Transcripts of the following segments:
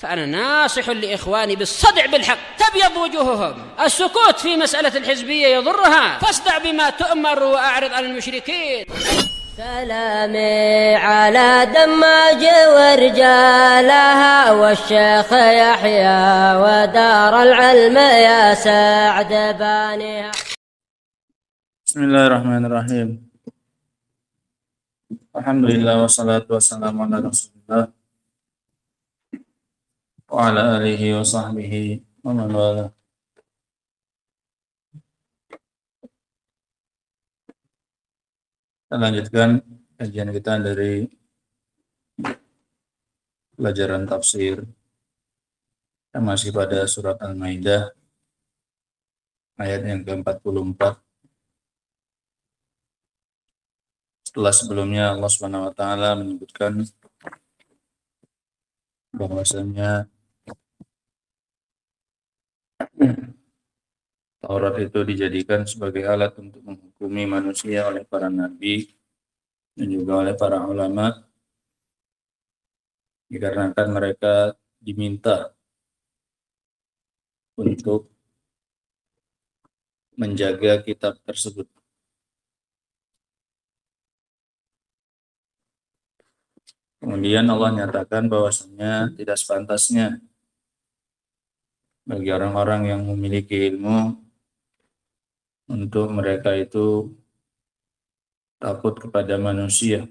فأنا ناصح لإخواني بالصدع بالحق تبيض وجوههم. السكوت في مسألة الحزبية يضرها، فاصدع بما تؤمر وأعرض عن المشركين. سلامي على دماج ورجالها والشيخ يحيى ودار العلم يا سعد بانيها. بسم الله الرحمن الرحيم. الحمد لله والصلاة والسلام على رسول الله وعلى آله وصحبه ومن والاه. Kita lanjutkan kajian kita dari pelajaran tafsir. Kita masih pada surat Al-Maidah ayat yang ke-44. Setelah sebelumnya Allah Subhanahu wa taala menyebutkan bahwasanya Taurat itu dijadikan sebagai alat untuk menghukumi manusia oleh para nabi dan juga oleh para ulama, dikarenakan mereka diminta untuk menjaga kitab tersebut. Kemudian Allah nyatakan bahwasanya tidak sepantasnya bagi orang-orang yang memiliki ilmu untuk mereka itu takut kepada manusia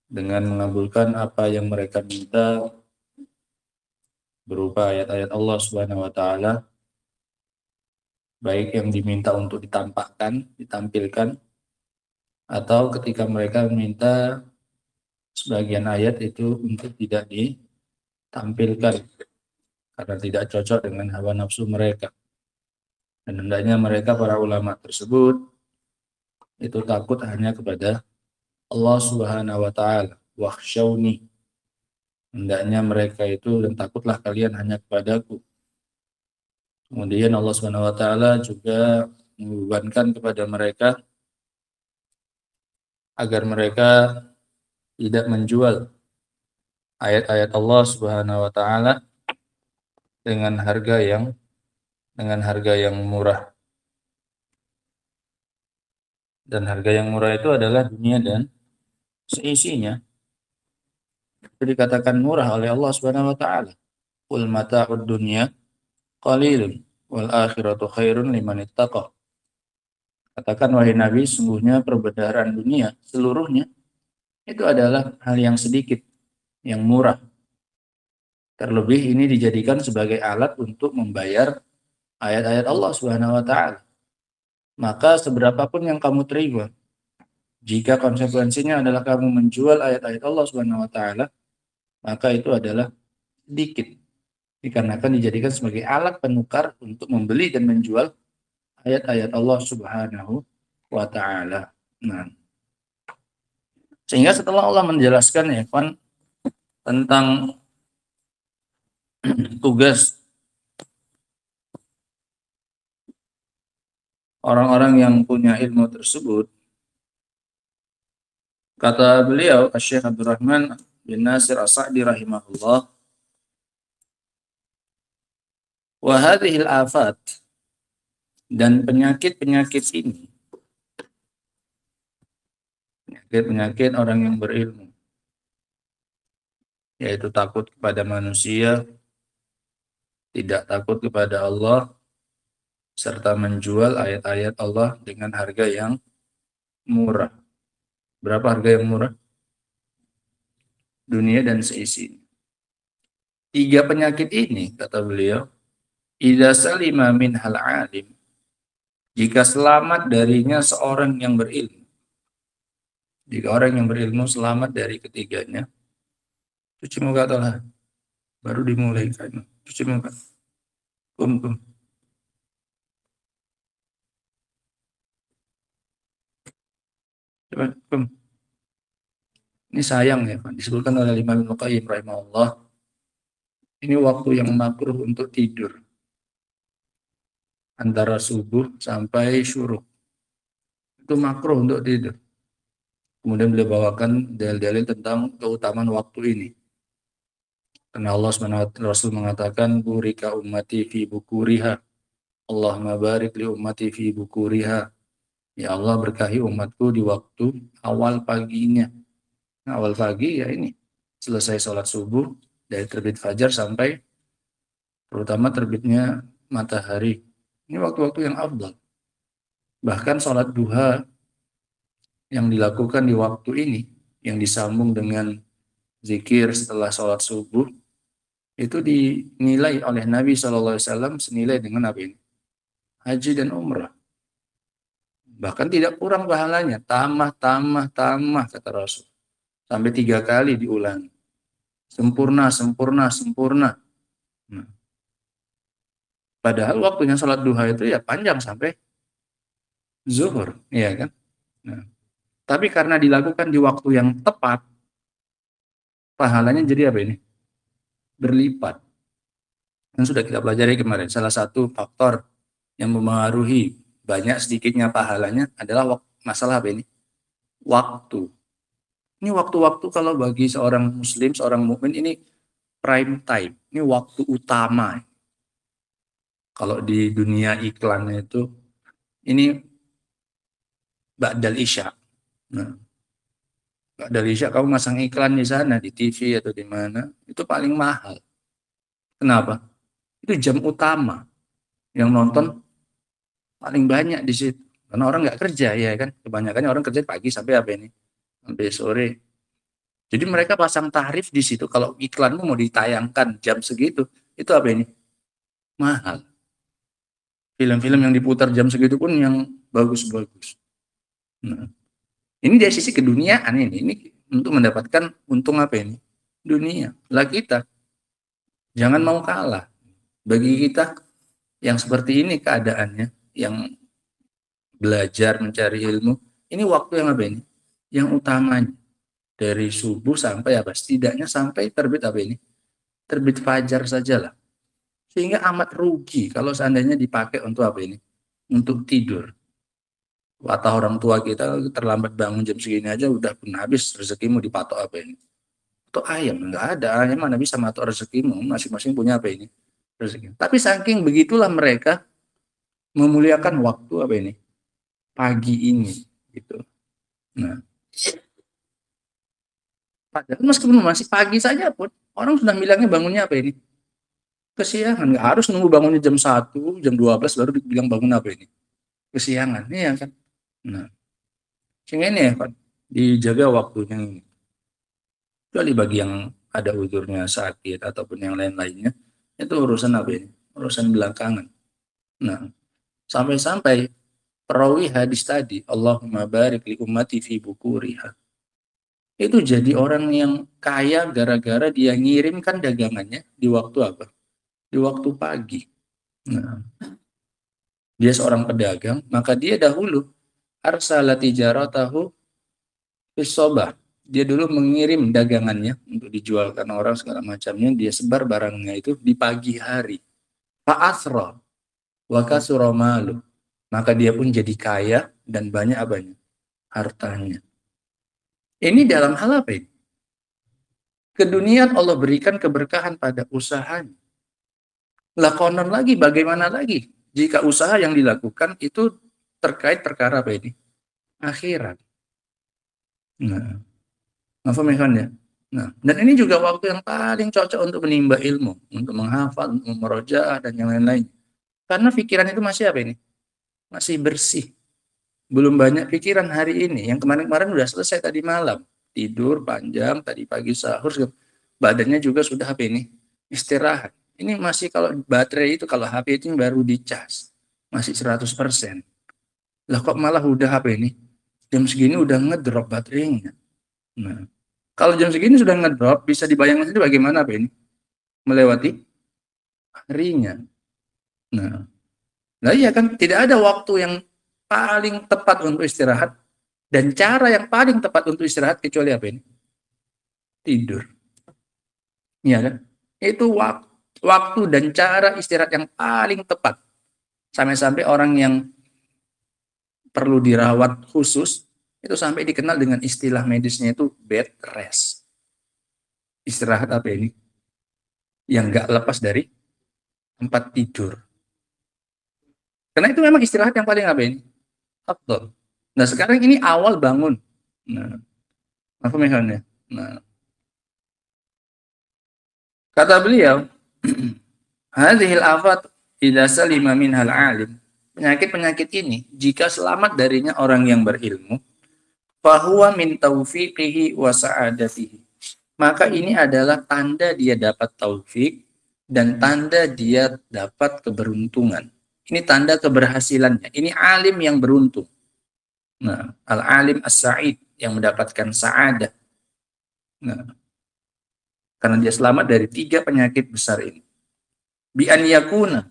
dengan mengabulkan apa yang mereka minta berupa ayat-ayat Allah Subhanahu wa taala, baik yang diminta untuk ditampilkan, atau ketika mereka meminta sebagian ayat itu untuk tidak ditampilkan karena tidak cocok dengan hawa nafsu mereka. Dan hendaknya mereka para ulama tersebut itu takut hanya kepada Allah Subhanahu wa taala. Wakhshawni. Hendaknya mereka itu, dan takutlah kalian hanya kepadaku. Kemudian Allah Subhanahu wa taala juga membebankan kepada mereka agar mereka tidak menjual ayat-ayat Allah Subhanahu wa taala dengan harga yang murah. Dan harga yang murah itu adalah dunia dan seisinya. Itu dikatakan murah oleh Allah Subhanahu wa taala. Qul mata'ud dunya qalilun wal akhiratu khairun liman ittaqa. Katakan wahai Nabi, sungguhnya perbendaharaan dunia seluruhnya itu adalah hal yang sedikit, yang murah. Terlebih ini dijadikan sebagai alat untuk membayar ayat-ayat Allah Subhanahu wa taala. Maka seberapapun yang kamu terima, jika konsekuensinya adalah kamu menjual ayat-ayat Allah Subhanahu wa taala, maka itu adalah sedikit. Dikarenakan dijadikan sebagai alat penukar untuk membeli dan menjual ayat-ayat Allah Subhanahu wa taala. Nah, sehingga setelah Allah menjelaskan ya kan tentang tugas orang-orang yang punya ilmu tersebut, kata beliau Asy-Syaikh Abdurrahman bin Nasir As-Sa'di rahimahullah, wa hadhil afat, dan penyakit-penyakit ini, penyakit orang yang berilmu, yaitu takut kepada manusia, tidak takut kepada Allah, serta menjual ayat-ayat Allah dengan harga yang murah. Berapa harga yang murah? Dunia dan seisinya. 3 penyakit ini, kata beliau, idza salima min hal alim, jika selamat darinya seorang yang berilmu. Jika orang yang berilmu selamat dari ketiganya, cuci muka telah, baru dimulai kan. Cuci muka. Kum. Coba, kum. Ini sayang ya, Pak. Disebutkan oleh Imam Ibnu Qayyim rahimahullah. Ini waktu yang makruh untuk tidur. Antara subuh sampai syuruk. Itu makruh untuk tidur. Kemudian beliau bawakan dalil-dalil tentang keutamaan waktu ini. Karena Allah SWT Rasul mengatakan burika ummati fi bukuriha. Allahumma barik li ummati fi bukuriha. Ya Allah berkahi umatku di waktu awal paginya. Nah, awal pagi ya ini selesai sholat subuh dari terbit fajar sampai terutama terbitnya matahari. Ini waktu-waktu yang afdal. Bahkan sholat duha yang dilakukan di waktu ini, yang disambung dengan zikir setelah sholat subuh, itu dinilai oleh Nabi SAW senilai dengan apa ini? Haji dan umrah. Bahkan tidak kurang pahalanya, tamah, kata Rasul. Sampai 3 kali diulang. Sempurna. Nah, padahal waktunya sholat duha itu ya panjang sampai zuhur, ya kan? Nah, tapi karena dilakukan di waktu yang tepat, pahalanya jadi apa ini? Berlipat. Yang sudah kita pelajari kemarin, salah satu faktor yang mempengaruhi banyak sedikitnya pahalanya adalah masalah apa ini? Waktu. Ini waktu-waktu kalau bagi seorang muslim, seorang mukmin ini prime time. Ini waktu utama. Kalau di dunia iklan itu, ini ba'dal isya. Nah, ba'dal isya kamu masang iklan di sana, di TV atau di mana, itu paling mahal. Kenapa? Itu jam utama. Yang nonton paling banyak di situ. Karena orang nggak kerja, ya kan? Kebanyakan orang kerja pagi sampai apa ini? Sampai sore. Jadi mereka pasang tarif di situ. Kalau iklanmu mau ditayangkan jam segitu, itu apa ini? Mahal. Film-film yang diputar jam segitu pun yang bagus-bagus. Nah, ini dari sisi keduniaan ini untuk mendapatkan untung apa ini? Dunia. Lah kita jangan mau kalah. Bagi kita yang seperti ini keadaannya, yang belajar mencari ilmu, ini waktu yang apa ini? Yang utamanya dari subuh sampai apa? Setidaknya sampai terbit apa ini? Terbit fajar sajalah. Sehingga amat rugi kalau seandainya dipakai untuk apa ini? Untuk tidur. Watah orang tua kita terlambat bangun jam segini aja udah pun habis rezekimu dipatok apa ini? Atau ayam, enggak ada, ayam mana bisa matok rezekimu, masing-masing punya apa ini? Rezeki. Tapi saking begitulah mereka memuliakan waktu apa ini? Pagi ini gitu. Nah, padahal meskipun masih pagi saja pun orang sudah bilangnya bangunnya apa ini? Kesiangan, nggak harus nunggu bangunnya jam 1, jam 12 baru dibilang bangun apa ini? Kesiangan, ya kan? Nah, sehingga ini ya kan, dijaga waktunya ini. Kecuali bagi yang ada uzurnya sakit ataupun yang lain-lainnya, itu urusan apa ini? Urusan belakangan. Nah, sampai-sampai perawi hadis tadi, Allahumma barik li ummati fi bukuriha. Itu jadi orang yang kaya gara-gara dia ngirimkan dagangannya di waktu apa? Di waktu pagi. Nah, dia seorang pedagang, maka dia dahulu arsala tijaratahu fis sobah. Dia dulu mengirim dagangannya untuk dijualkan orang segala macamnya, dia sebar barangnya itu di pagi hari. Fa'asra wa kasura malu. Maka dia pun jadi kaya dan banyak apanya? Hartanya. Ini dalam hal apa ini? Keduniaan Allah berikan keberkahan pada usahanya. Lah konon lagi, bagaimana lagi jika usaha yang dilakukan itu terkait perkara apa ini? Akhirat. Nah, paham ya? Nah, dan ini juga waktu yang paling cocok untuk menimba ilmu, untuk menghafal, untuk memurojaah dan yang lain-lain. Karena pikiran itu masih apa ini? Masih bersih. Belum banyak pikiran hari ini. Yang kemarin-kemarin udah selesai tadi malam. Tidur panjang, tadi pagi sahur, badannya juga sudah apa ini? Istirahat. Ini masih kalau baterai itu, kalau HP itu baru dicas. Masih 100%. Lah kok malah udah HP ini? Jam segini udah ngedrop baterainya. Nah, kalau jam segini sudah ngedrop, bisa dibayangkan sendiri bagaimana apa ini? Melewati harinya. Nah iya kan, tidak ada waktu yang paling tepat untuk istirahat dan cara yang paling tepat untuk istirahat kecuali apa ini? Tidur. Iya kan? Itu waktu dan cara istirahat yang paling tepat. Sampai-sampai orang yang perlu dirawat khusus itu sampai dikenal dengan istilah medisnya itu bed rest. Istirahat apa ini? yang nggak lepas dari tempat tidur. Karena itu memang istirahat yang paling apa ini? Afdal. Nah sekarang ini awal bangun. Nah, apa misalnya? Nah, kata beliau, hadhil afat idza salima minhal alim. Penyakit-penyakit ini jika selamat darinya orang yang berilmu, fahuwa min taufiqihi wa sa'adatihi. Maka ini adalah tanda dia dapat taufik dan tanda dia dapat keberuntungan. Ini tanda keberhasilannya. Ini alim yang beruntung. Nah, al-alim as-sa'id yang mendapatkan sa'adah. Nah, karena dia selamat dari 3 penyakit besar ini. Bi an yakuna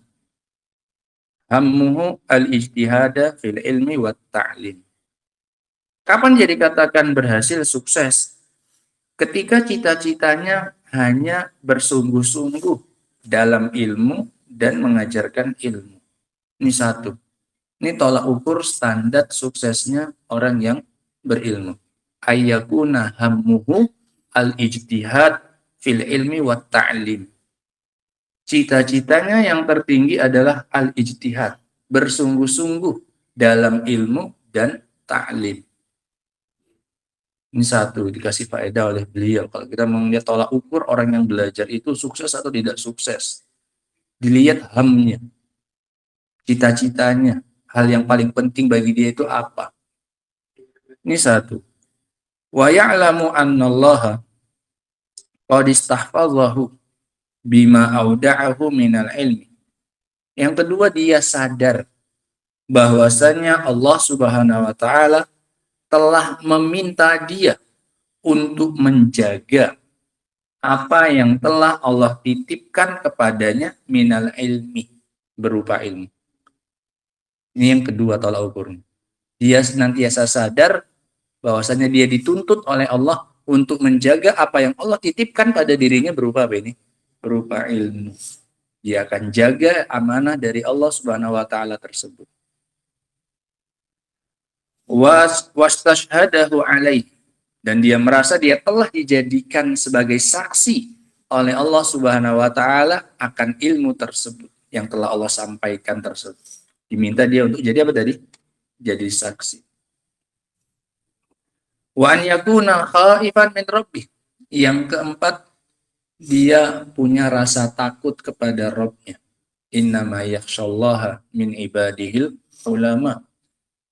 hammuhu al-ijtihada fil ilmi wat ta'lim. Kapan jadi katakan berhasil, sukses? Ketika cita-citanya hanya bersungguh-sungguh dalam ilmu dan mengajarkan ilmu. Ini satu. Ini tolak ukur standar suksesnya orang yang berilmu. Ayyakuna hammuhu al-ijtihad fil ilmi wat ta'lim. Cita-citanya yang tertinggi adalah al-ijtihad, bersungguh-sungguh dalam ilmu dan ta'lim. Ini satu, dikasih faedah oleh beliau. Kalau kita melihat tolak ukur orang yang belajar itu sukses atau tidak sukses, dilihat hamnya, cita-citanya, hal yang paling penting bagi dia itu apa. Ini satu. Wa ya'lamu annallaha qad istahfazahu bima auda'ahu minal ilmi. Yang kedua, dia sadar bahwasanya Allah Subhanahu wa taala telah meminta dia untuk menjaga apa yang telah Allah titipkan kepadanya minal ilmi, berupa ilmu. Ini yang kedua tolak ukurnya. Dia senantiasa sadar bahwasanya dia dituntut oleh Allah untuk menjaga apa yang Allah titipkan pada dirinya berupa apa ini? Berupa ilmu. Dia akan jaga amanah dari Allah Subhanahu wa taala tersebut. Wastashhadahu alaih, dan dia merasa dia telah dijadikan sebagai saksi oleh Allah Subhanahu wa taala akan ilmu tersebut yang telah Allah sampaikan tersebut. Diminta dia untuk jadi apa tadi? Jadi saksi. Wa an yakuna khaifan min rabbih. Yang keempat, dia punya rasa takut kepada Rabb-nya. Innama yakhshallaha min ibadihil ulama.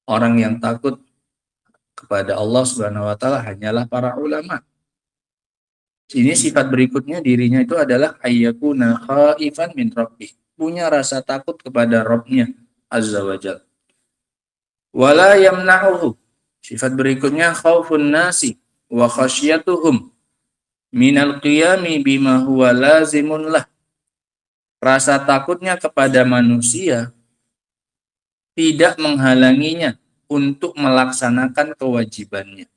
Orang yang takut kepada Allah Subhanahu wa taala hanyalah para ulama. Ini sifat berikutnya dirinya itu adalah ayyakuna khaifan min rabbih. Punya rasa takut kepada Rabb-nya azza wajalla. Wala yamna'uhu. Sifat berikutnya khaufun nasi wa khasyatuhum minal qiyami bima huwa lazimun lah. Rasa takutnya kepada manusia tidak menghalanginya untuk melaksanakan kewajibannya.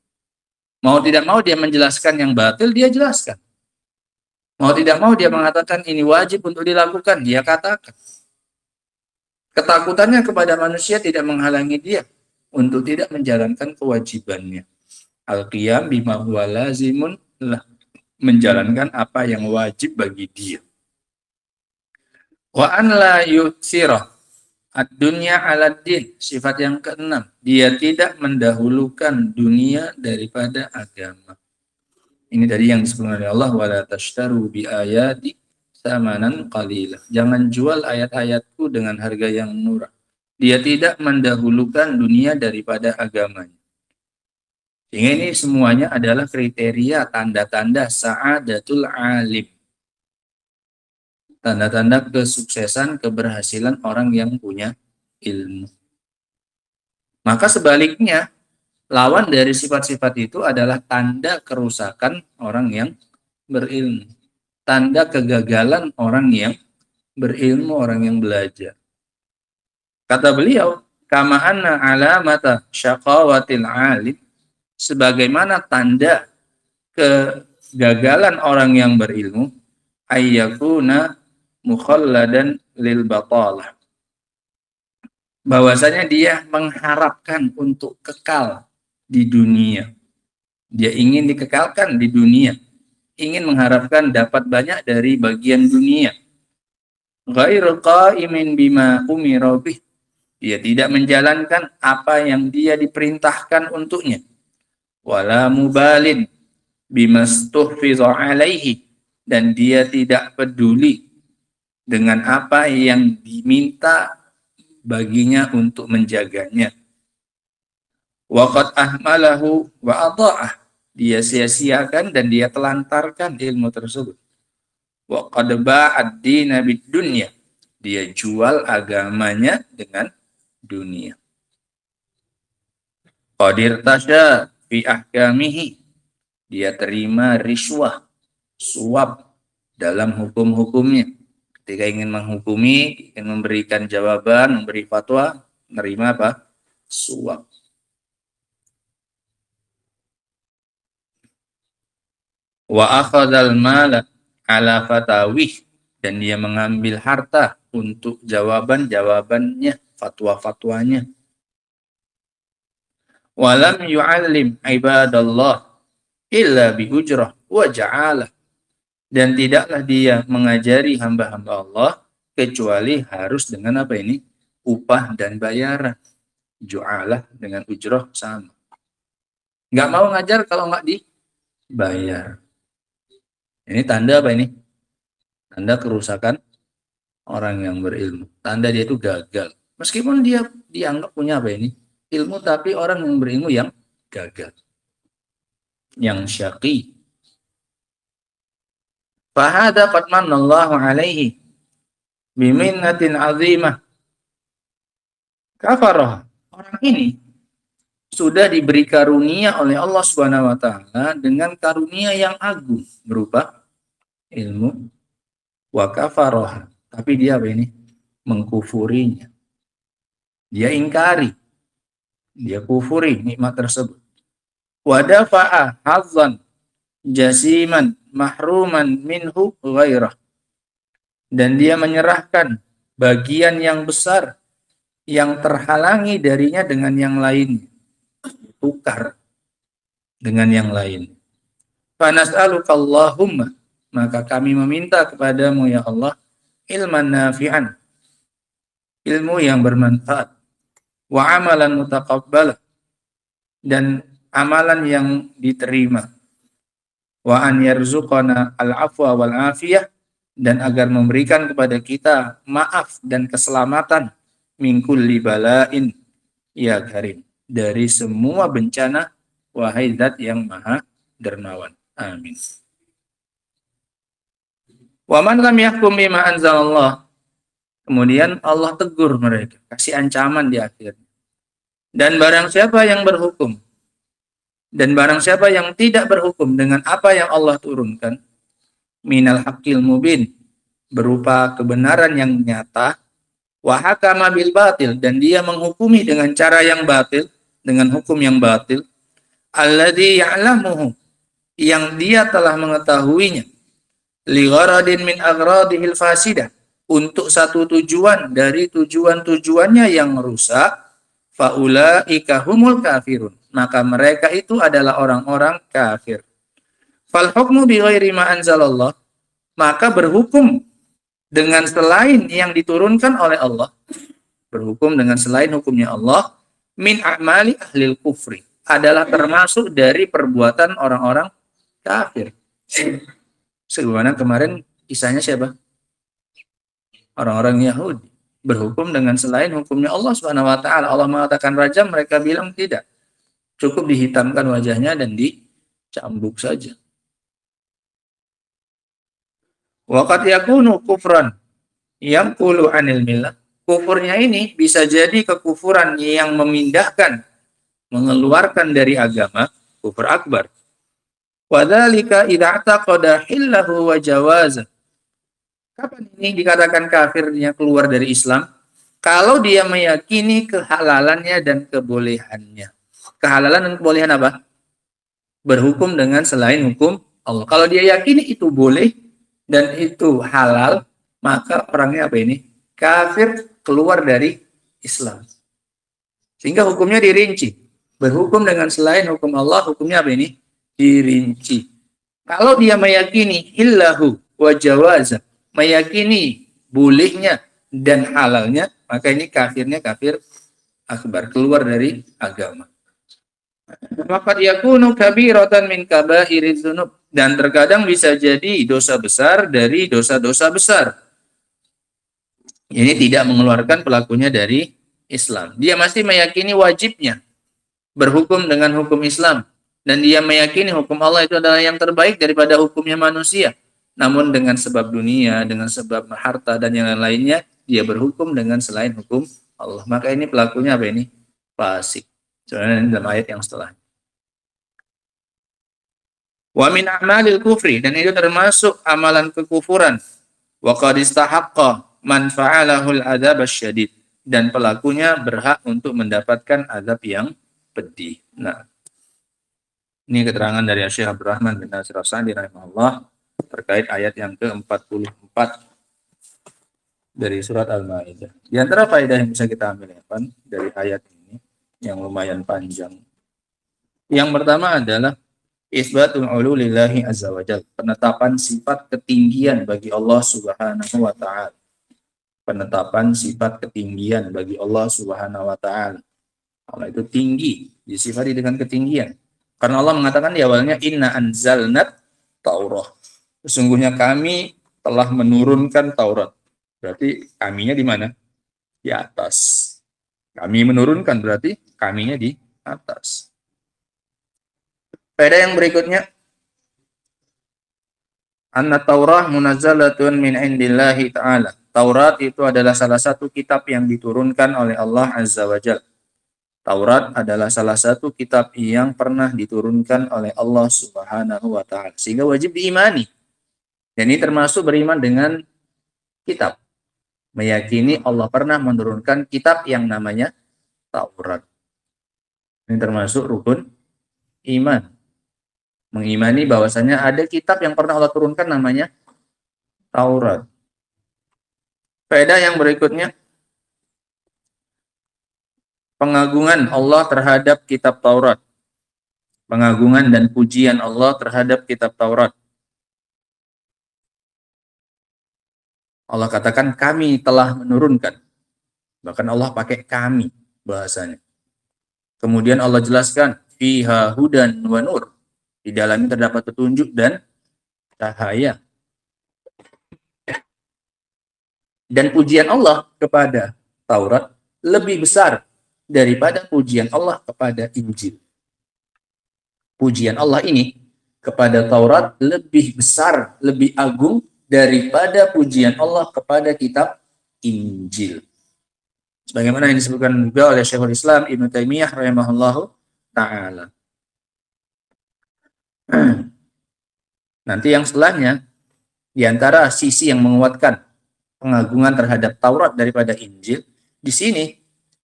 Mau tidak mau dia menjelaskan yang batil, dia jelaskan. Mau tidak mau dia mengatakan ini wajib untuk dilakukan, dia katakan. Ketakutannya kepada manusia tidak menghalangi dia untuk tidak menjalankan kewajibannya. Al-qiyam bima huwa lazimun lah. Menjalankan apa yang wajib bagi dia. Wa an la yutsirah ad-dunya 'alad din. Sifat yang keenam, dia tidak mendahulukan dunia daripada agama. Ini tadi yang disebutkan oleh Allah, wala tashtaru bi ayati samanan qalila. Jangan jual ayat-ayatku dengan harga yang murah. Dia tidak mendahulukan dunia daripada agamanya. Sehingga ini semuanya adalah kriteria tanda-tanda sa'adatul alim. Tanda-tanda kesuksesan, keberhasilan orang yang punya ilmu. Maka sebaliknya, lawan dari sifat-sifat itu adalah tanda kerusakan orang yang berilmu. Tanda kegagalan orang yang berilmu, orang yang belajar. Kata beliau, kama anna alamata syaqawatil alim, sebagaimana tanda kegagalan orang yang berilmu, ayyakuna mukhalladan lil batalah. Bahwasanya dia mengharapkan untuk kekal di dunia. Dia ingin dikekalkan di dunia. ingin mengharapkan dapat banyak dari bagian dunia. Ghairu qa'imin bima umira bih. Dia tidak menjalankan apa yang dia diperintahkan untuknya. Wala mubalin bimastuhfiza alaihi. Dan dia tidak peduli dengan apa yang diminta baginya untuk menjaganya. Waqad ahmalahu wa adha'ah. Dia sia-siakan dan dia telantarkan ilmu tersebut. Waqad ba'ad dina bid-dunya. Dia jual agamanya dengan dunia. Qadir tasya fi ahkamihi. Dia terima riswah, suap dalam hukum-hukumnya. Ketika ingin menghukumi, ingin memberikan jawaban, memberi fatwa, menerima apa? Suap. Wa akhadhal mala ala fatawih. Dan dia mengambil harta untuk jawaban-jawabannya, fatwa-fatwanya. Walam yu'allim ibadallah illa bi ujrah wa ja'alah. Dan tidaklah dia mengajari hamba-hamba Allah kecuali harus dengan apa ini? Upah dan bayaran. Ju'alah dengan ujrah sama. Nggak mau ngajar kalau nggak dibayar. Ini tanda apa ini? Tanda kerusakan orang yang berilmu. Tanda dia itu gagal. Meskipun dia dianggap punya apa ini? Ilmu, tapi orang yang berilmu yang gagal. Yang syaqi. Fahada qad manallahu alaihi biminnatin azimah. Kafarah. Orang ini sudah diberi karunia oleh Allah Subhanahu wa taala dengan karunia yang agung berupa ilmu. Wa kafarah. Tapi dia apa ini? Mengkufurinya. Dia ingkari. Dia kufuri nikmat tersebut. Wa dafa'a hazzan jasiman mahruman minhu ghairah. Dan dia menyerahkan bagian yang besar yang terhalangi darinya dengan yang lain. Tukar dengan yang lain. Fa nas'aluka Allahumma, maka kami meminta kepadamu ya Allah, ilman nafi'an, ilmu yang bermanfaat, wa amalan mutaqabbal, dan amalan yang diterima, wa an yarzuqana al-afwa wal afiyah, dan agar memberikan kepada kita maaf dan keselamatan, min kulli bala'in ya karim, dari semua bencana, wahai Zat yang maha dermawan. Amin. Wa man lam yahkum bima anzalallah. Kemudian Allah tegur mereka, kasih ancaman di akhir. Dan barang siapa yang berhukum, dan barang siapa yang tidak berhukum dengan apa yang Allah turunkan, minal haqqil mubin, berupa kebenaran yang nyata, wa hakama bil batil, dan dia menghukumi dengan cara yang batil, dengan hukum yang batil, alladzi ya'lamuhu, yang dia telah mengetahuinya, li gharadin min aghradihil fasidah, untuk satu tujuan dari tujuan-tujuannya yang rusak, faulaika humul kafirun, maka mereka itu adalah orang-orang kafir. Fal hukmu bi ghairi ma anzalallah, maka berhukum dengan selain yang diturunkan oleh Allah, berhukum dengan selain hukumnya Allah, min a'mali ahlil kufri, adalah termasuk dari perbuatan orang-orang kafir. Sebagaimana kemarin kisahnya siapa? Orang-orang Yahudi berhukum dengan selain hukumnya Allah Subhanahu wa taala. Allah mengatakan rajam, mereka bilang tidak. Cukup dihitamkan wajahnya dan dicambuk saja. Waqad yakunu kufran yaqulu anil millah. Kufurnya ini bisa jadi kekufuran yang memindahkan, mengeluarkan dari agama, kufur akbar. Wadzalika idza taqada hillahu wa jawaza. Kapan ini dikatakan kafirnya keluar dari Islam? Kalau dia meyakini kehalalannya dan kebolehannya. Kehalalan dan kebolehan apa? Berhukum dengan selain hukum Allah. Kalau dia yakini itu boleh dan itu halal, maka orangnya apa ini? Kafir, keluar dari Islam. Sehingga hukumnya dirinci. Berhukum dengan selain hukum Allah, hukumnya apa ini? Dirinci. Kalau dia meyakini illahu wa jawaza, meyakini bolehnya dan halalnya, maka ini kafirnya kafir akbar, keluar dari agama. Maka yakunu kabiratan min kabairiz dzunub, dan terkadang bisa jadi dosa besar dari dosa-dosa besar. Ini tidak mengeluarkan pelakunya dari Islam. Dia masih meyakini wajibnya berhukum dengan hukum Islam, dan dia meyakini hukum Allah itu adalah yang terbaik daripada hukumnya manusia. Namun dengan sebab dunia, dengan sebab harta dan yang lainnya, dia berhukum dengan selain hukum Allah. Maka ini pelakunya apa ini? Fasik. Sebenarnya dalam ayat yang setelahnya. Wa min a'malil kufri, dan itu termasuk amalan kekufuran. Wa qad istahaqqa man fa'alahul adzab asyadid, dan pelakunya berhak untuk mendapatkan azab yang pedih. Nah, ini keterangan dari Syekh Abdurrahman bin Nasir As-Sa'di rahimahullah terkait ayat yang ke-44 dari surat Al-Maidah. Di antara faedah yang bisa kita ambil dari ayat ini yang lumayan panjang. Yang pertama adalah isbatul ululillahi azza wajalla, penetapan sifat ketinggian bagi Allah Subhanahu wa taala. Penetapan sifat ketinggian bagi Allah Subhanahu wa taala. Allah itu tinggi, disifati dengan ketinggian. Karena Allah mengatakan di awalnya inna anzalnat Taurah. Sesungguhnya kami telah menurunkan Taurat. Berarti kaminya di mana? Di atas. Kami menurunkan berarti kaminya di atas. Faedah yang berikutnya, anna Taurah munazzalatun min indillahi ta'ala. Taurat itu adalah salah satu kitab yang diturunkan oleh Allah Azza wa Jalla. Taurat adalah salah satu kitab yang pernah diturunkan oleh Allah Subhanahu wa taala, sehingga wajib diimani. Dan ini termasuk beriman dengan kitab. Meyakini Allah pernah menurunkan kitab yang namanya Taurat. Ini termasuk rukun iman. Mengimani bahwasanya ada kitab yang pernah Allah turunkan namanya Taurat. Faedah yang berikutnya, pengagungan Allah terhadap kitab Taurat. Pengagungan dan pujian Allah terhadap kitab Taurat. Allah katakan kami telah menurunkan. Bahkan Allah pakai kami bahasanya. Kemudian Allah jelaskan fiha hudan wa nur. Di dalamnya terdapat petunjuk dan cahaya. Dan pujian Allah kepada Taurat lebih besar daripada pujian Allah kepada Injil. Pujian Allah ini kepada Taurat lebih besar, lebih agung daripada pujian Allah kepada kitab Injil. Sebagaimana yang disebutkan juga oleh Syekhul Islam Ibnu Taimiyah rahimahullahu taala. Nanti yang setelahnya, di antara sisi yang menguatkan pengagungan terhadap Taurat daripada Injil, di sini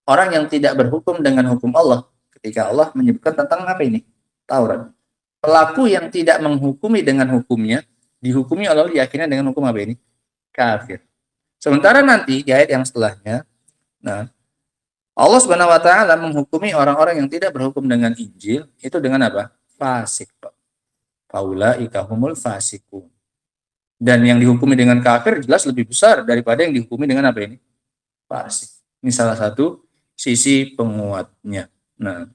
orang yang tidak berhukum dengan hukum Allah, ketika Allah menyebutkan tentang apa ini? Taurat. Pelaku yang tidak menghukumi dengan hukumnya, dihukumi Allah diakhirnya dengan hukum apa ini? Kafir. Sementara nanti di ayat yang setelahnya, nah, Allah Subhanahu wa taala menghukumi orang-orang yang tidak berhukum dengan Injil itu dengan apa? Fasik, Pak. Faulaika humul fasikun. Dan yang dihukumi dengan kafir jelas lebih besar daripada yang dihukumi dengan apa ini? Fasik. Ini salah satu sisi penguatnya. Nah,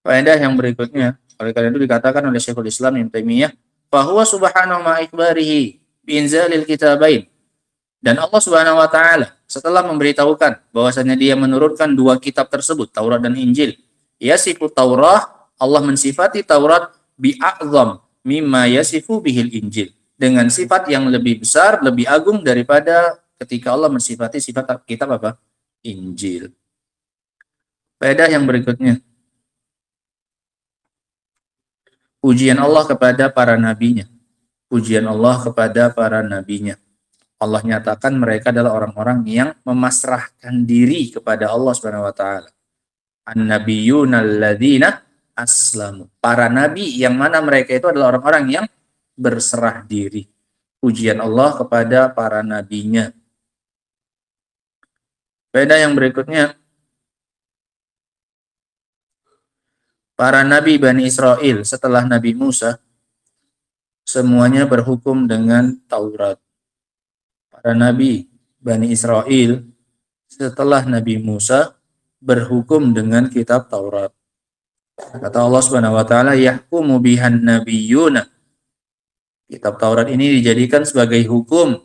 faedah yang berikutnya, oleh karena itu dikatakan oleh Syekhul Islam Ibnu Taimiyah, bahwa subhanahu ma ikbarihi binzalil kitabain. Dan Allah Subhanahu wa taala setelah memberitahukan bahwasanya dia menurunkan dua kitab tersebut, Taurat dan Injil. Yasifu Taurah, Allah mensifati Taurat bi'a'zam mimma yasifu bihil Injil. Dengan sifat yang lebih besar, lebih agung daripada ketika Allah mensifati sifat kitab apa? Injil. Faedah yang berikutnya, pujian Allah kepada para nabinya. Pujian Allah kepada para nabinya. Allah nyatakan mereka adalah orang-orang yang memasrahkan diri kepada Allah Subhanahu wa taala. An-nabiyyuna alladzina aslamu. Para nabi yang mana mereka itu adalah orang-orang yang berserah diri. Pujian Allah kepada para nabinya. Faedah yang berikutnya, para nabi Bani Israel setelah Nabi Musa semuanya berhukum dengan Taurat. Para nabi Bani Israel setelah Nabi Musa berhukum dengan kitab Taurat. Kata Allah Subhanahu wa taala, yahkumu bihan nabiyyuna. Kitab Taurat ini dijadikan sebagai hukum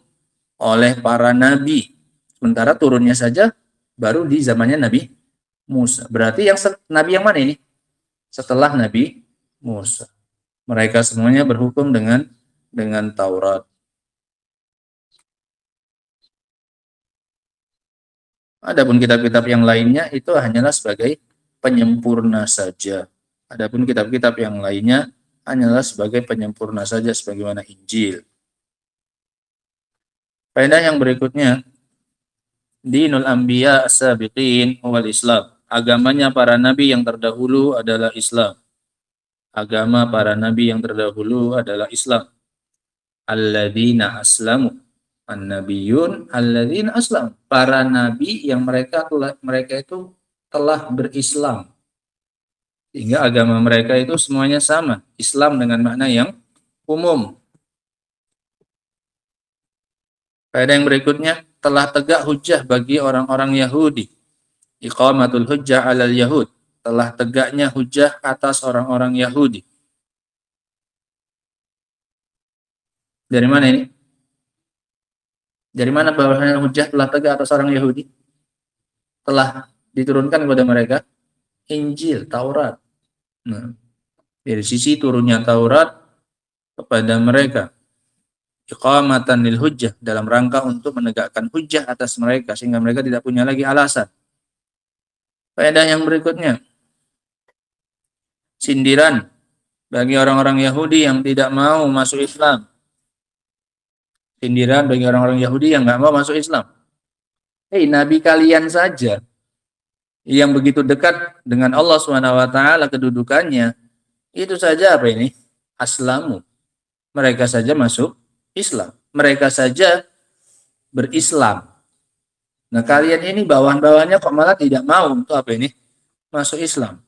oleh para nabi. Sementara turunnya saja baru di zamannya Nabi Musa. Berarti yang nabi yang mana ini? Setelah Nabi Musa. Mereka semuanya berhukum dengan Taurat. Adapun kitab-kitab yang lainnya itu hanyalah sebagai penyempurna saja. Adapun kitab-kitab yang lainnya hanyalah sebagai penyempurna saja sebagaimana Injil. Faedah yang berikutnya, dinul anbiya as-sabiqin wal Islam. Agamanya para nabi yang terdahulu adalah Islam. Agama para nabi yang terdahulu adalah Islam. Alladzina aslamu. An-nabiyun alladzina aslam. Para nabi yang mereka itu telah berislam. Sehingga agama mereka itu semuanya sama. Islam dengan makna yang umum. Faedah yang berikutnya, telah tegak hujjah bagi orang-orang Yahudi. Iqamatul hujjah alal Yahud. Telah tegaknya hujjah atas orang-orang Yahudi. Dari mana ini? Dari mana bahwasanya hujjah telah tegak atas orang Yahudi? Telah diturunkan kepada mereka Injil, Taurat. Nah, dari sisi turunnya Taurat kepada mereka, iqamatan lil hujjah, dalam rangka untuk menegakkan hujjah atas mereka sehingga mereka tidak punya lagi alasan. Faedah yang berikutnya, sindiran bagi orang-orang Yahudi yang tidak mau masuk Islam. Sindiran bagi orang-orang Yahudi yang nggak mau masuk Islam. Hei, nabi kalian saja yang begitu dekat dengan Allah SWT kedudukannya, itu saja apa ini? Aslamu. Mereka saja masuk Islam. Mereka saja berislam. Nah, kalian ini bawahan-bawahannya kok malah tidak mau untuk apa ini? Masuk Islam.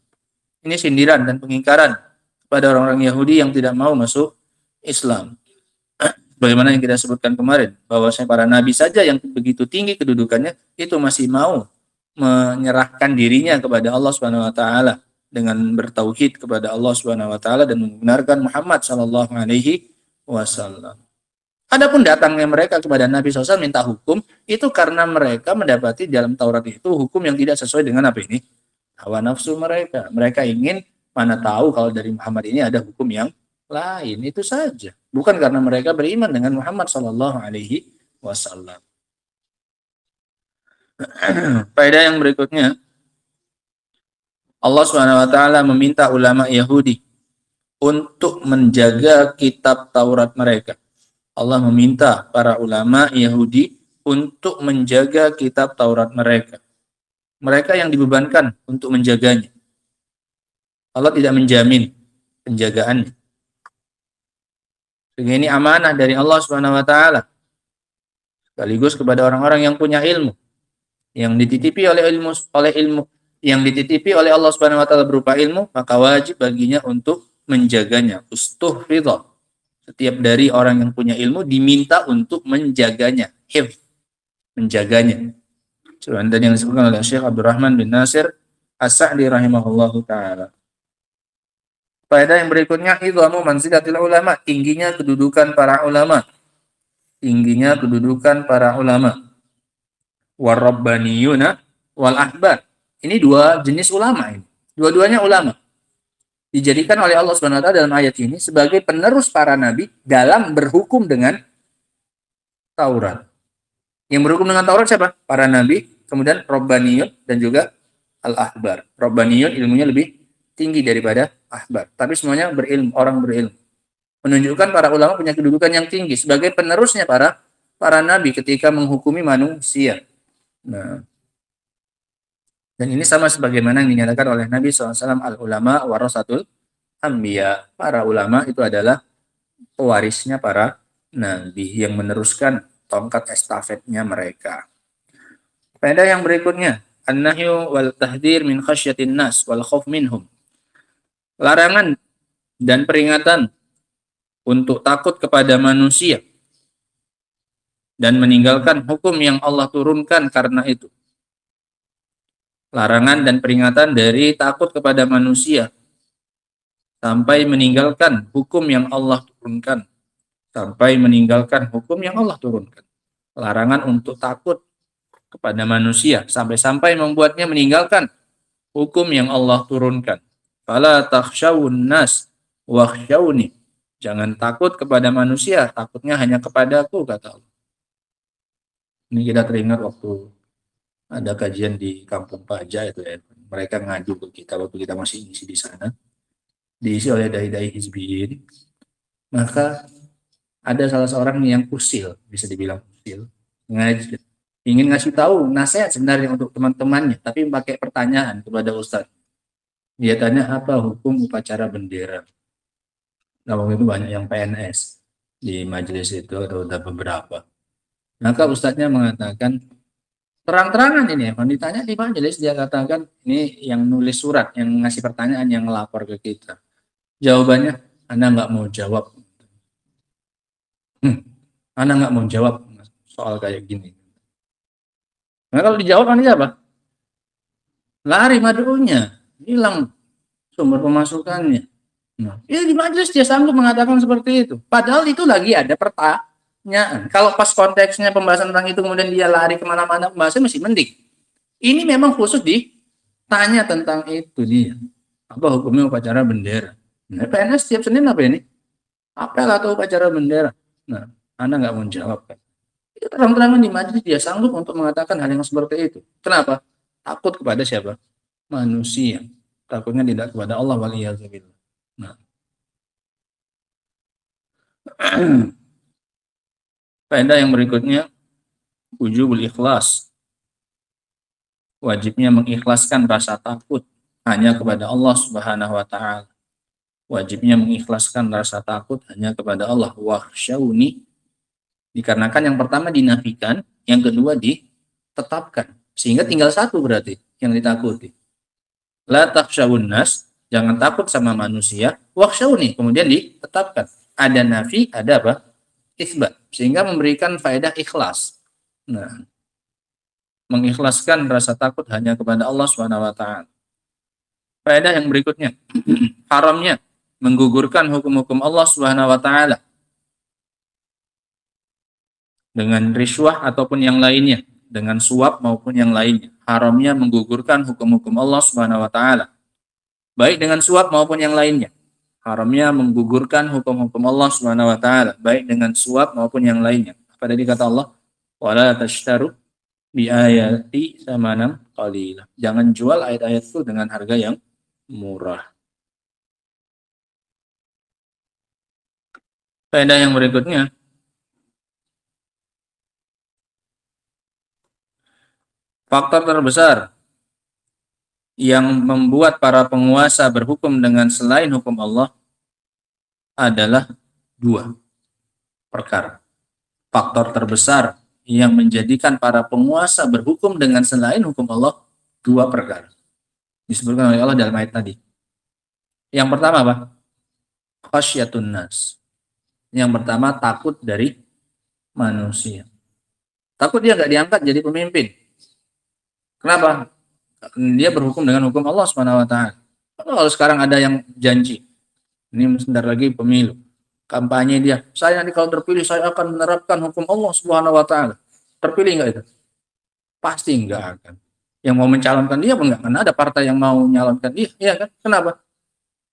Ini sindiran dan pengingkaran kepada orang-orang Yahudi yang tidak mau masuk Islam. Bagaimana yang kita sebutkan kemarin, bahwasanya para nabi saja yang begitu tinggi kedudukannya itu masih mau menyerahkan dirinya kepada Allah Subhanahu wa taala dengan bertauhid kepada Allah Subhanahu wa taala dan membenarkan Muhammad sallallahu alaihi wasallam. Adapun datangnya mereka kepada Nabi SAW minta hukum, itu karena mereka mendapati dalam Taurat itu hukum yang tidak sesuai dengan apa ini? Hawa nafsu mereka. Mereka ingin, mana tahu kalau dari Muhammad ini ada hukum yang lain, itu saja. Bukan karena mereka beriman dengan Muhammad sallallahu alaihi wasallam. Faedah yang berikutnya, Allah Subhanahu wa taala meminta ulama Yahudi untuk menjaga kitab Taurat mereka. Allah meminta para ulama Yahudi untuk menjaga kitab Taurat mereka. Mereka yang dibebankan untuk menjaganya. Allah tidak menjamin penjagaannya. Ini amanah dari Allah Subhanahu wa taala. Sekaligus kepada orang-orang yang punya ilmu, yang dititipi oleh Allah Subhanahu wa taala berupa ilmu, maka wajib baginya untuk menjaganya. Ustuhfidha. Setiap dari orang yang punya ilmu diminta untuk menjaganya, hifz, menjaganya. Dan yang disebutkan oleh Syekh Abdurrahman bin Nasir As-Sa'di rahimahullahu taala. Faedah yang berikutnya, idhamu manzilatil ulama, tingginya kedudukan para ulama. Tingginya kedudukan para ulama. Warabbaniyuna wal ahbar. Ini dua jenis ulama ini. Dua-duanya ulama. Dijadikan oleh Allah Subhanahu wa taala dalam ayat ini sebagai penerus para nabi dalam berhukum dengan Taurat. Yang berhukum dengan Taurat siapa? Para nabi, kemudian rabbaniyun dan juga al-ahbar. Rabbaniyun ilmunya lebih tinggi daripada ahbar. Tapi semuanya berilmu, orang berilmu. Menunjukkan para ulama punya kedudukan yang tinggi sebagai penerusnya para nabi ketika menghukumi manusia. Nah, dan ini sama sebagaimana yang dinyatakan oleh Nabi SAW, al-ulama warasatul anbiya. Para ulama itu adalah pewarisnya para nabi yang meneruskan tongkat estafetnya mereka. Faedah yang berikutnya, an-nahyu wal tahdhir min khasyatin nas wal khauf minhum. Larangan dan peringatan untuk takut kepada manusia dan meninggalkan hukum yang Allah turunkan karena itu. Larangan dan peringatan dari takut kepada manusia sampai meninggalkan hukum yang Allah turunkan. Sampai meninggalkan hukum yang Allah turunkan. Larangan untuk takut kepada manusia sampai-sampai membuatnya meninggalkan hukum yang Allah turunkan. Fala takhshawun nas wakhshawni. Jangan takut kepada manusia, takutnya hanya kepadaku, kata Allah. Ini kita teringat waktu ada kajian di Kampung Paja itu ya. Mereka ngaju ke kita waktu kita masih ngisi di sana. Diisi oleh dai-dai hizbiyin. Maka ada salah seorang yang usil, bisa dibilang usil, ingin ngasih tahu nasihat sebenarnya untuk teman-temannya, tapi pakai pertanyaan kepada Ustadz. Dia tanya apa hukum upacara bendera. Nah, waktu itu banyak yang PNS di majelis itu, atau ada beberapa. Maka Ustadznya mengatakan, terang-terangan ini, kalau ditanya di majelis, dia katakan, ini yang nulis surat, yang ngasih pertanyaan, yang ngelapor ke kita. Jawabannya, Anda nggak mau jawab. Anda nggak mau jawab soal kayak gini. Nah, kalau dijawab Anda apa? Lari mad'unya, hilang sumber pemasukannya. Nah, ya di majelis dia sanggup mengatakan seperti itu. Padahal itu lagi ada pertanyaan. Kalau pas konteksnya pembahasan tentang itu kemudian dia lari kemana-mana, pembahasan masih mending. Ini memang khusus ditanya tentang itu dia. Apa hukumnya upacara bendera? Nah, PNS setiap Senin apa ini? Apel atau upacara bendera? Nah, Anda nggak mau jawab kan? Itu terang-terangan di majelis dia sanggup untuk mengatakan hal yang seperti itu. Kenapa? Takut kepada siapa? Manusia. Takutnya tidak kepada Allah waliyadzubillah. Nah. Faedah yang berikutnya, wujubul ikhlas. Wajibnya mengikhlaskan rasa takut hanya kepada Allah Subhanahu wa taala. Wajibnya mengikhlaskan rasa takut hanya kepada Allah. Wakhshawni, dikarenakan yang pertama dinafikan, yang kedua ditetapkan. Sehingga tinggal satu berarti yang ditakuti. La takhshawun nas, jangan takut sama manusia. Wakhshawni, kemudian ditetapkan. Ada nafi, ada apa? Itsbat. Sehingga memberikan faedah ikhlas. Nah, mengikhlaskan rasa takut hanya kepada Allah Subhanahu wa taala. Faedah yang berikutnya, haramnya menggugurkan hukum-hukum Allah Subhanahu wa taala dengan riswah ataupun yang lainnya, dengan suap maupun yang lainnya. Haramnya menggugurkan hukum-hukum Allah Subhanahu wa taala, baik dengan suap maupun yang lainnya. Haramnya menggugurkan hukum-hukum Allah Subhanahu wa taala, baik dengan suap maupun yang lainnya. Apa tadi kata Allah? Wala tashtaru bi ayati samanan qalila. Jangan jual ayat-ayatku dengan harga yang murah. Faedah yang berikutnya, faktor terbesar yang membuat para penguasa berhukum dengan selain hukum Allah adalah dua perkara. Faktor terbesar yang menjadikan para penguasa berhukum dengan selain hukum Allah, dua perkara. Disebutkan oleh Allah dalam ayat tadi. Yang pertama apa? Khasyatun nas. Yang pertama takut dari manusia. Takut dia nggak diangkat jadi pemimpin. Kenapa? Dia berhukum dengan hukum Allah Subhanahu wa taala. Kalau sekarang ada yang janji, ini sebentar lagi pemilu, kampanye dia, saya nanti kalau terpilih saya akan menerapkan hukum Allah Subhanahu wa taala. Terpilih enggak itu? Pasti enggak akan. Yang mau mencalonkan dia pun enggak, karena ada partai yang mau mencalonkan dia, ya kan? Kenapa?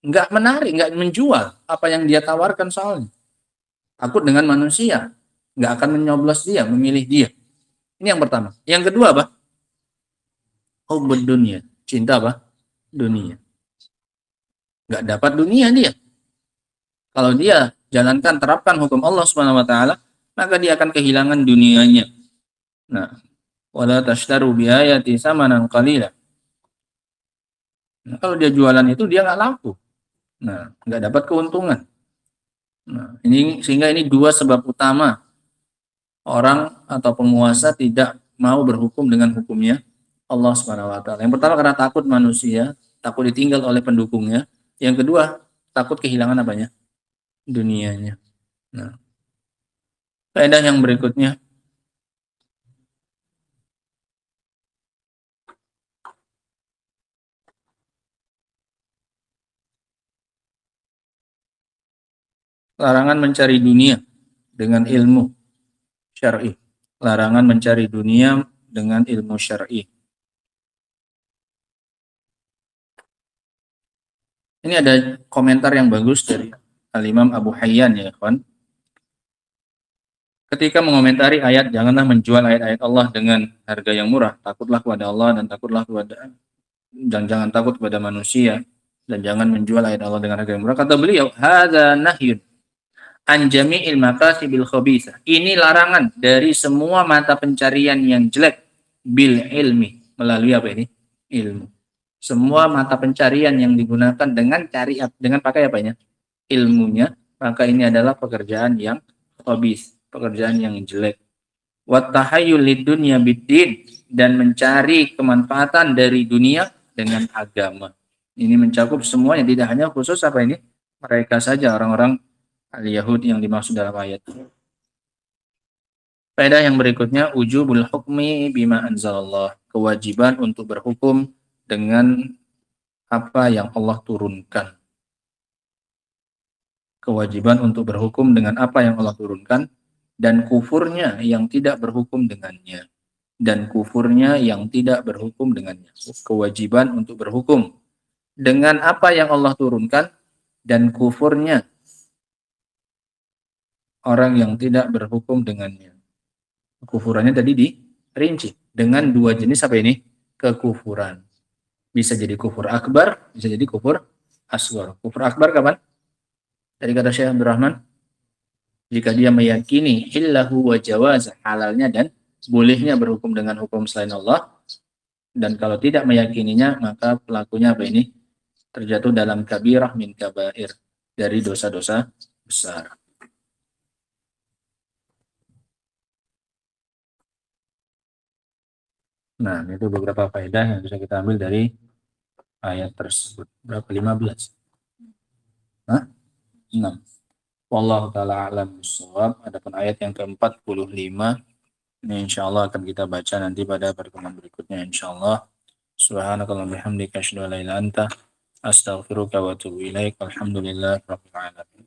Enggak menarik, enggak menjual apa yang dia tawarkan soalnya. Takut dengan manusia, enggak akan menyoblos dia, memilih dia. Ini yang pertama. Yang kedua apa? Hubbud dunia, cinta apa? Dunia. Enggak dapat dunia dia. Kalau dia jalankan, terapkan hukum Allah Subhanahu wa taala, maka dia akan kehilangan dunianya. Nah, wala tashtaru bi ayati samanan qalila. Nah, kalau dia jualan itu dia nggak laku. Nah, nggak dapat keuntungan. Nah, ini sehingga ini dua sebab utama orang atau penguasa tidak mau berhukum dengan hukumnya Allah Subhanahu wa taala. Yang pertama karena takut manusia, takut ditinggal oleh pendukungnya. Yang kedua, takut kehilangan apanya? Dunianya. Nah, faedah yang berikutnya, larangan mencari dunia dengan ilmu syar'i. Larangan mencari dunia dengan ilmu syar'i. Ini ada komentar yang bagus dari Al-Imam Abu Hayyan ya, kawan. Ketika mengomentari ayat, janganlah menjual ayat-ayat Allah dengan harga yang murah. Takutlah kepada Allah dan jangan takut kepada manusia dan jangan menjual ayat Allah dengan harga yang murah. Kata beliau, hadza nahyun an jami'il makasibil khabithah. Ini larangan dari semua mata pencarian yang jelek bil ilmi, melalui apa ini? Ilmu. Semua mata pencarian yang digunakan dengan pakai apanya? Ilmunya, maka ini adalah pekerjaan yang khabith, pekerjaan yang jelek. Wa tahayyul lidunya biddin, dan mencari kemanfaatan dari dunia dengan agama. Ini mencakup semuanya, tidak hanya khusus apa ini? Mereka saja, orang-orang al-Yahudi yang dimaksud dalam ayat. Faedah yang berikutnya, ujubul hukmi bima anzalallah, kewajiban untuk berhukum dengan apa yang Allah turunkan. Kewajiban untuk berhukum dengan apa yang Allah turunkan, dan kufurnya yang tidak berhukum dengannya. Dan kufurnya yang tidak berhukum dengannya. Kewajiban untuk berhukum dengan apa yang Allah turunkan, dan kufurnya orang yang tidak berhukum dengannya. Kufurannya tadi dirinci dengan dua jenis apa ini? Kekufuran. Bisa jadi kufur akbar, bisa jadi kufur asghar. Kufur akbar kapan? Dari kata Syekh Abdul Rahman, jika dia meyakini illahu wa jawaz, halalnya dan bolehnya berhukum dengan hukum selain Allah, dan kalau tidak meyakininya, maka pelakunya apa ini? Terjatuh dalam kabirah min kabair, dari dosa-dosa besar. Nah, itu beberapa faedah yang bisa kita ambil dari ayat tersebut. Berapa? 15? Hah? 6. Wallahu ta'ala a'lam bishawab. Adapun ayat yang ke-45, ini insyaallah akan kita baca nanti pada pertemuan berikutnya insyaallah. Subhanakallahumma bihamdika asyhadu an la ilaha illa anta astaghfiruka wa atubu ilaik. Alhamdulillah rabbil alamin.